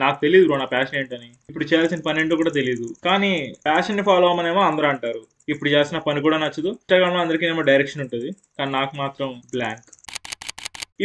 నాకు తెలియదు బ్రో నా ప్యాషన్ ఏంటని. ఇప్పుడు చేయాల్సిన పనేంటో కూడా తెలీదు. కానీ ప్యాషన్‌ని ఫాలో అవ్వమనేమో అందరూ అంటారు. ఇప్పుడు చేస్తున్న పని కూడా నచ్చదు. ఇన్‌స్టాగ్రామ్‌లో అందరికేమో డైరెక్షన్ ఉంటది. కానీ నాకు మాత్రం blank.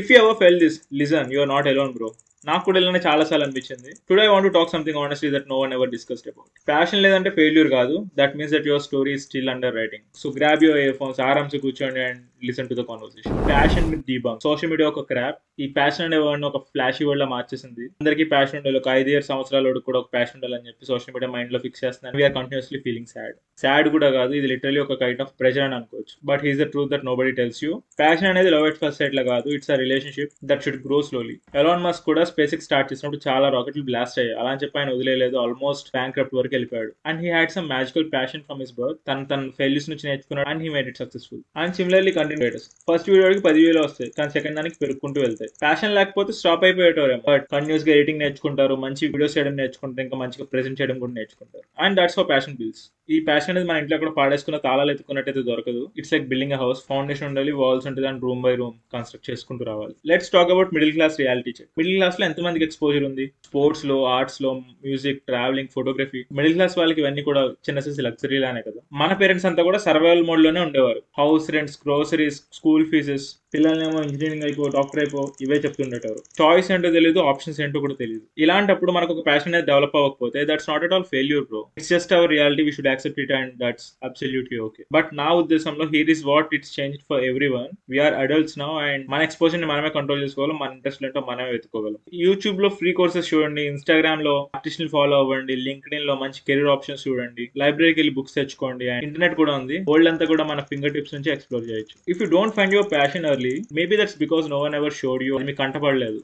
If you ever felt this listen you are not alone bro. నాకు కూడా ఇలానే చాలా సార్లు అనిపించింది. Today I want to talk something honestly that no one ever discussed about. Passion లేదంటే ఫెయిల్యూర్ కాదు. That means that your story is still under writing. So grab your earphones, ఆరామ్స్ కూర్చోండి and listen to the conversation. Passion with debunk. Social media ఒక crap. ఈ passion అనే word ఒక flashy word లా మార్చేసింది. అందరికీ ప్యాషన్ ఉండాలి. ఒక 5 ఇయర్ సంవత్సరాల కూడా ఒక ప్యాషన్ ఉండాలని చెప్పి సోషల్ మీడియా మైండ్ లో ఫిక్స్ చేస్తున్నాను. We're continuously feeling sad. Sad కూడా కాదు, ఇది లిటరలీ ఒక కైండ్ ఆఫ్ ప్రెజర్ అని అనుకోవచ్చు. But here's the truth that nobody tells you. Passion అనేది లవ్ ఎట్ ఫస్ట్ సైట్ లా కాదు. It's a relationship that should grow slowly. Elon Musk కూడా స్పేస్ ఎక్స్ స్టార్ట్ చేసినప్పుడు చాలా రాకెట్లు బ్లాస్ట్ అయ్యాయి. అలా అని చెప్పి ఆయన వదిలేదు. ఆల్మోస్ట్ బ్యాంక్రప్ట్ వరకు వెళ్ళిపోయాడు. And he had some magical passion from his birth. తన ఫెయిల్యూర్స్ నుంచి నేర్చుకున్నాడు and he made it successful. And similarly కంటిన్యూటర్స్. ఫస్ట్ వీడియోకి 10,000 వస్తాయి, కానీ సెకండ్ దానికి పెరుగుకుంటూ వెళ్తాయి. ప్యాషన్ లేకపోతే స్టాప్ అయిపోయేటోరేమో. బట్ కంటిన్యూస్ గా ఎడిటింగ్ నేర్చుకుంటారు, మంచి వీడియోస్ చేయడం నేర్చుకుంటారు, ఇంకా మంచిగా ప్రెజెంట్ చేయడం కూడా నేర్చుకుంటారు. And that's how passion builds. ఈ ప్యాషన్ అనేది మన ఇంట్లో కూడా పాడేసుకున్న తాళాలు ఎత్తుకున్నట్టయితే దొరకదు. It's like building a house. Foundation ఉండాలి, వాల్స్ ఉంటుంది, and room by room construct చేసుకుంటూ రావాలి. Let's talk about middle class reality check. Middle class లో ఎంత మందికి ఎక్స్పోజర్ ఉంది? స్పోర్ట్స్ లో, ఆర్ట్స్ లో, music, travelling, photography. Middle class వాళ్ళకి ఇవన్నీ కూడా చిన్న సైజ్ లగ్జరీ లానే కదా. మన పేరెంట్స్ అంతా కూడా సర్వైవల్ మోడ్ లోనే ఉండేవారు. House rents, groceries, school fees, పిల్లల్నేమో ఇంజనీరింగ్ అయిపో, డాక్టర్ అయిపో ఇవే చెప్తుండేటారు. చాయిస్ ఏంటో తెలియదు, ఆప్షన్స్ ఏంటో కూడా తెలియదు. ఇలాంటప్పుడు మనకు ఒక ప్యాషన్ అనేది డెవలప్ అవ్వకపోతే that's not at all failure bro. It's just our reality. We should accept it and that's absolutely okay. But నా ఉద్దేశంలో here is what it's change for everyone. We're adults now and మన exposure ని మనమే control చేసుకోవాలి. మన interest ఏంటో మనమే వెతుకోగలం. యూట్యూబ్ లో ఫ్రీ కోర్సెస్ చూడండి, ఇన్స్టాగ్రామ్ లో ఆర్టిస్ట్ ని ఫాలో అవ్వండి, లింక్డ్ఇన్ లో మంచి కెరీర్ ఆప్షన్స్ చూడండి, లైబ్రరీకి వెళ్ళి బుక్స్ తెచ్చుకోండి. అండ్ ఇంటర్నెట్ కూడా ఉంది. వరల్డ్ అంతా కూడా మన ఫింగర్ టిప్స్ నుంచి ఎక్స్ప్లోర్ చేయొచ్చు. If you don't find your passion early, maybe that's because no one ever showed you. మీకు కంటపడలేదు.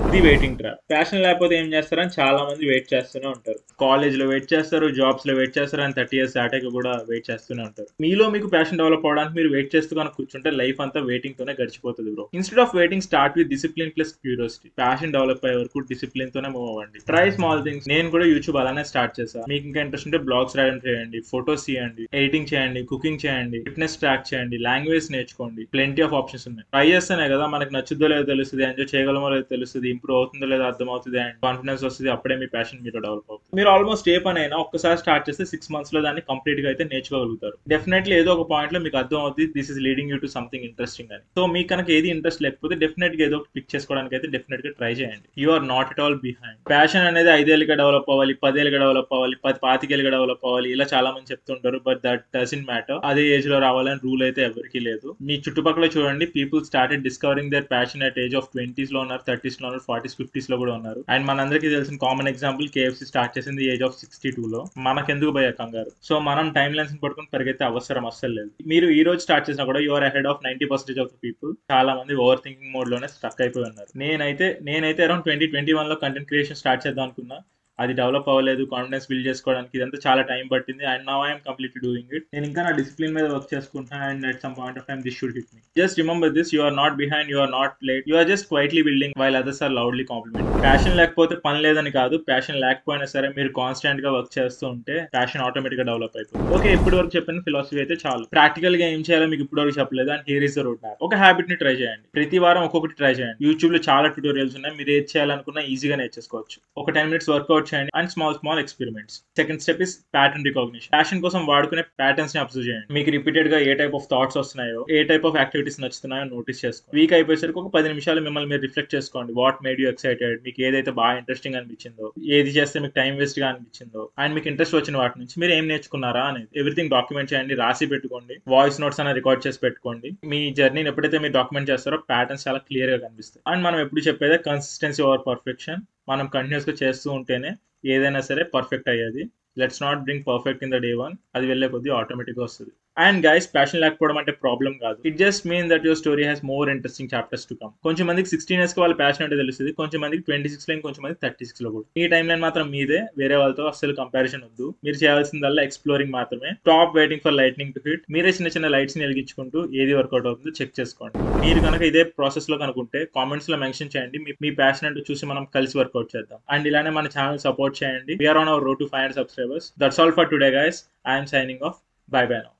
ఇది వెయిటింగ్ ట్రాప్. ప్యాషన్ లేకపోతే ఏం చేస్తారని చాలా మంది వెయిట్ చేస్తూనే ఉంటారు. కాలేజ్ లో వెయిట్ చేస్తారు, జాబ్స్ లో వెయిట్ చేస్తారు, అండ్ 30 years దాటాక కూడా వెయిట్ చేస్తూనే ఉంటారు. మీలో మీకు ప్యాషన్ డెవలప్ అవడానికి మీరు వెయిట్ చేస్తూ కనుక కూర్చుంటే లైఫ్ అంతా వెయిటింగ్ తోనే గడిచిపోతుంది bro. Instead of waiting, start with discipline plus curiosity. Passion develop అయ్యే వరకు డిసిప్లిన్ తోనే మూవ్ అవ్వండి. Try small things. నేను కూడా యూట్యూబ్ అలానే స్టార్ట్ చేశాను. మీకు ఇంకా ఇంట్రెస్ట్ ఉంటే బ్లాగ్స్ రాయడం చేయండి, ఫోటోస్ తీయండి, ఎడిటింగ్ చేయండి, కుకింగ్ చేయండి, ఫిట్నెస్ ట్రాక్ చేయండి, లాంగ్వేజ్ నేర్చుకోండి. ప్లెంటీ ఆఫ్ ఆప్షన్స్ ఉన్నాయి. ట్రై చేస్తేనే కదా మనకు నచ్చుద్దో లేదో తెలుస్తుంది, ఎంజాయ్ చేయగలమో లేదో తెలుస్తుంది, ఇంప్రూవ్ అవుతుందో లేదో అర్థం అవుతుంది, అండ్ కాన్ఫిడెన్స్ వస్తుంది. అప్పుడే మీ ప్యాషన్ మీరు డెవలప్ అవుతుంది. మీరు ఆల్మోస్ట్ ఏ పని అయినా ఒక్కసారి స్టార్ట్ చేస్తే 6 months లో దాన్ని కంప్లీట్ గా అయితే నేర్చుకోగలుగుతారు. డెఫినెట్లీ ఏదో ఒక పాయింట్ లో మీకు అర్థం అవుతుంది this is leading you to something interesting అని. సో మీకు కనుక ఏది ఇంట్రెస్ట్ లేకపోతే డెఫినెట్ గా ఏదో పిక్ చేసుకోవడానికి అయితే డెఫినెట్ గా ట్రై చేయండి. You are not at all behind. Passion అనేది 5 ఏళ్ళుగా డెవలప్ అవ్వాలి, 10 ఏళ్ళుగా డెవలప్ అవ్వాలి, 25 ఏళ్ళుగా డెవలప్ అవ్వాలి, ఇలా చాలా మంది చెప్తుంటారు. But that doesn't matter. అదే ఏజ్ లో రావాలని రూల్ అయితే ఎవరికి లేదు. మీ చుట్టుపక్కల చూడండి, people started discovering their passion at age of 20s లో ఉన్నారు, 30s లో ఉన్నారు, 40s 50s లో కూడా ఉన్నారు. అండ్ మనందరికీ తెలిసిన కామన్ ఎగ్జాంపుల్ KFC స్టార్ట్ చేసింది ఏజ్ ఆఫ్ 62 లో. మనకెందుకు భయ కంగారు? సో మనం టైం లైన్స్ పట్టుకుని పరిగెత్తే అవసరం అస్సలు లేదు. మీరు ఈ రోజు స్టార్ట్ చేసినా కూడా you're ahead of 90% of the people. చాలా మంది ఓవర్ థింకింగ్ మోడ్ లోనే స్టక్ అయిపోయి ఉన్నారు. నేనైతే అరౌండ్ 2021 లో కంటెంట్ క్రియేషన్ స్టార్ట్ చేద్దాం అనుకున్నా. అది డెవలప్ అవ్వలేదు. కాన్ఫిడెన్స్ బిల్డ్ చేసుకోవడానికి ఇదంతా చాలా టైం పట్టింది. And now I'm completely doing it. నేను ఇంకా నా డిసిప్లిన్ మీద వర్క్ చేసుకుంటున్నా. And at some point of time this should hit me. Just remember this, you are not behind, you are not late, you are just quietly building while others are loudly compliment. ప్యాషన్ లేకపోతే పని లేదని కాదు, passion లేకపోయినా సరే మీరు constant గా work చేస్తూ ఉంటే ప్యాషన్ ఆటోమేటిక్ గా డెవలప్ అయిపోతుంది. ఓకే, ఇప్పటి వరకు చెప్పిన ఫిలాసఫీ అయితే చాలు. ప్రాక్టికల్ గా ఏం చేయాలో మీకు ఇప్పటి వరకు చెప్పలేదు. And here is the road map. ఒక హ్యాబిట్ ని ట్రై చేయండి. ప్రతి వారం ఒక్కొక్కటి ట్రై చేయండి. యూట్యూబ్ లో చాలా ట్యూటోరియల్స్ ఉన్నాయి. మీరు ఏది చేయాలనుకున్నా ఈజీగా నేర్చేసుకోవచ్చు. ఒక 10 minutes వర్కౌట్ చేయండి and small experiments. Second step is pattern recognition. Passion కోసం వాడుకునే ప్యాటర్న్స్ ని అబ్జర్వ్ చేయండి. మీకు రిపీటెడ్ గా ఏ టైప్ ఆఫ్ థాట్స్ వస్తున్నాయో, ఏ టైప్ ఆఫ్ యాక్టివిటీస్ నచ్చుతున్నాయో నోటీస్ చేసుకోండి. వీక్ అయిపోయేసరికి ఒక 10 నిమిషాలు మిమ్మల్ని మీరు రిఫ్లెక్ట్ చేసుకోండి. What made you excited? మీకు ఏదైతే బాగా ఇంట్రెస్టింగ్ అనిపించిందో, ఏది చేస్తే మీకు టైం వేస్ట్ గా అనిపించిందో, అండ్ మీకు ఇంట్రెస్ట్ వచ్చిన వాటి నుంచి మీరు ఏం నేర్చుకున్నారా అనేది ఎవ్రీథింగ్ డాక్యుమెంట్ చేయండి. రాసి పెట్టుకోండి. వాయిస్ నోట్స్ అన్న రికార్డ్ చేసి పెట్టుకోండి. మీ జర్నీని ఎప్పుడైతే మీరు డాక్యుమెంట్ చేస్తారో ప్యాటర్న్స్ చాలా క్లియర్ గా కనిపిస్తాయి. అండ్ మనం ఎప్పుడు చెప్పేదే కన్సిస్టెన్సీ ఓవర్ పర్ఫెక్షన్. మనం కంటిన్యూస్ గా చేస్తూ ఉంటేనే ఏదైనా సరే పర్ఫెక్ట్ అయ్యేది. Let's not bring perfect in the day one. అది వెళ్ళే కొద్దీ ఆటోమేటిక్ గా వస్తుంది. అండ్ గైస్, ప్యాషన్ లేకపోవడం అంటే ప్రాబ్లం కాదు. It just mean that your story has more interesting chapters to come. కొంచెం మందికి 16 years కి వాళ్ళ ప్యాషన్ అంటే తెలుస్తుంది. కొంచెం మందికి 26 లో, కొంచెం మందికి 36 లో కూడా. ఈ టైం లైన్ మాత్రం మీదే. వేరే వాళ్ళతో అస్సలు కంపారిజన్ వద్దు. మీరు చేయాల్సిందల్లా ఎక్స్ప్లోరింగ్ మాత్రమే. Stop waiting for lightning to hit. మీరే చిన్న చిన్న లైట్స్ ని వెలిగించుకుంటూ ఏది వర్కౌట్ అవుతుందో చెక్ చేసుకోండి. మీరు కనుక ఇదే ప్రాసెస్ లో కనుకుంటే కామెంట్స్ లో మెన్షన్ చేయండి. మీ ప్యాషన్ అంటే చూసి మనం కలిసి వర్కౌట్ చేద్దాం. అండ్ ఇలానే మన ఛానల్ సపోర్ట్ చేయండి. We're on our road to 500 subscribers. That's all for today, guys. I am signing off. Bye bye now.